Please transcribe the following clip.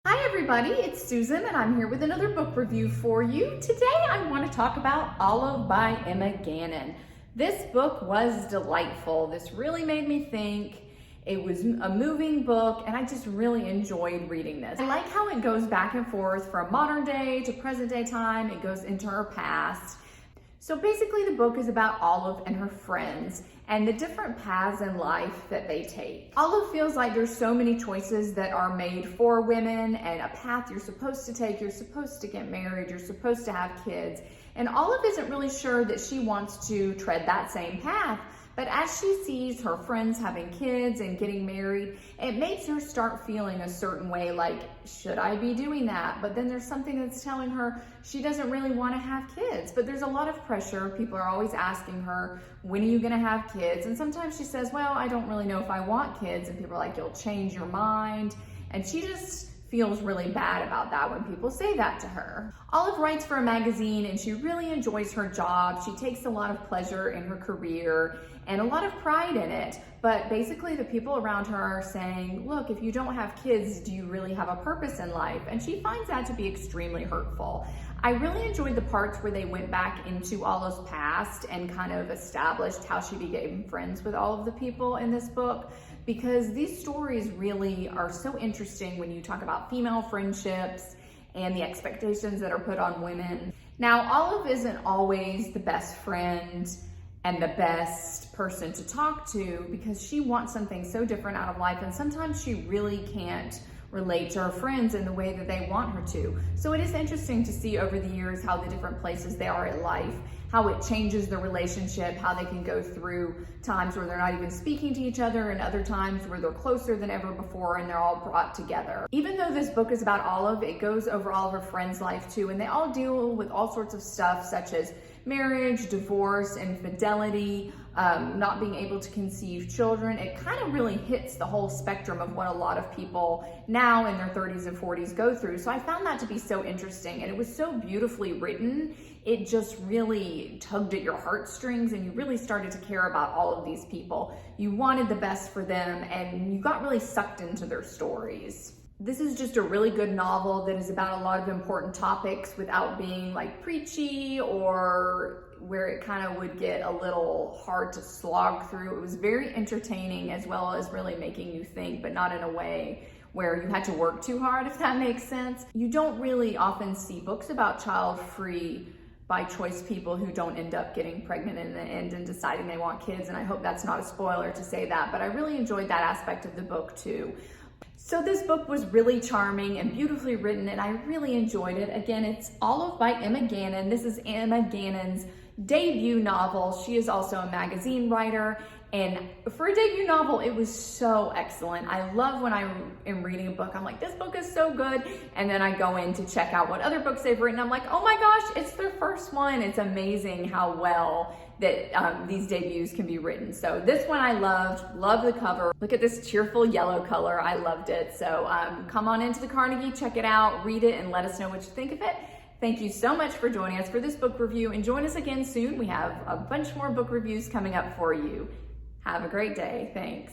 Hi everybody, it's Susan and I'm here with another book review for you. Today I want to talk about Olive by Emma Gannon. This book was delightful. This really made me think. It was a moving book and I just really enjoyed reading this. I like how it goes back and forth from modern day to present day time. It goes into her past. So basically the book is about Olive and her friends and the different paths in life that they take. Olive feels like there's so many choices that are made for women and a path you're supposed to take. You're supposed to get married, you're supposed to have kids. And Olive isn't really sure that she wants to tread that same path. But as she sees her friends having kids and getting married, it makes her start feeling a certain way, like, should I be doing that? But then there's something that's telling her she doesn't really want to have kids. But there's a lot of pressure. People are always asking her, when are you going to have kids? And sometimes she says, well, I don't really know if I want kids. And people are like, you'll change your mind. And she just feels really bad about that when people say that to her. Olive writes for a magazine and she really enjoys her job. She takes a lot of pleasure in her career and a lot of pride in it. But basically the people around her are saying, look, if you don't have kids, do you really have a purpose in life? And she finds that to be extremely hurtful. I really enjoyed the parts where they went back into Olive's past and kind of established how she became friends with all of the people in this book, because these stories really are so interesting when you talk about female friendships and the expectations that are put on women. Now, Olive isn't always the best friend and the best person to talk to because she wants something so different out of life, and sometimes she really can't relate to her friends in the way that they want her to. So it is interesting to see over the years how the different places they are in life, how it changes the relationship, how they can go through times where they're not even speaking to each other and other times where they're closer than ever before and they're all brought together. Even though this book is about Olive, it goes over all of her friends' life too, and they all deal with all sorts of stuff such as marriage, divorce, infidelity, not being able to conceive children. It kind of really hits the whole spectrum of what a lot of people now in their 30s and 40s go through. So I found that to be so interesting, and it was so beautifully written. It just really tugged at your heartstrings and you really started to care about all of these people. You wanted the best for them and you got really sucked into their stories. This is just a really good novel that is about a lot of important topics without being like preachy or where it kind of would get a little hard to slog through. It was very entertaining as well as really making you think, but not in a way where you had to work too hard, if that makes sense. You don't really often see books about child-free by choice people who don't end up getting pregnant in the end and deciding they want kids, and I hope that's not a spoiler to say that, but I really enjoyed that aspect of the book too. So this book was really charming and beautifully written, and I really enjoyed it. Again, it's Olive by Emma Gannon. This is Emma Gannon's debut novel. She is also a magazine writer, and for a debut novel, it was so excellent. I love when I am reading a book, I'm like, this book is so good, and then I go in to check out what other books they've written. I'm like, oh my gosh, it's their first one. It's amazing how well that these debuts can be written. So this one I love the cover. Look at this cheerful yellow color, I loved it. So come on into the Carnegie, check it out, read it, and let us know what you think of it. Thank you so much for joining us for this book review, and join us again soon. We have a bunch more book reviews coming up for you. Have a great day, thanks.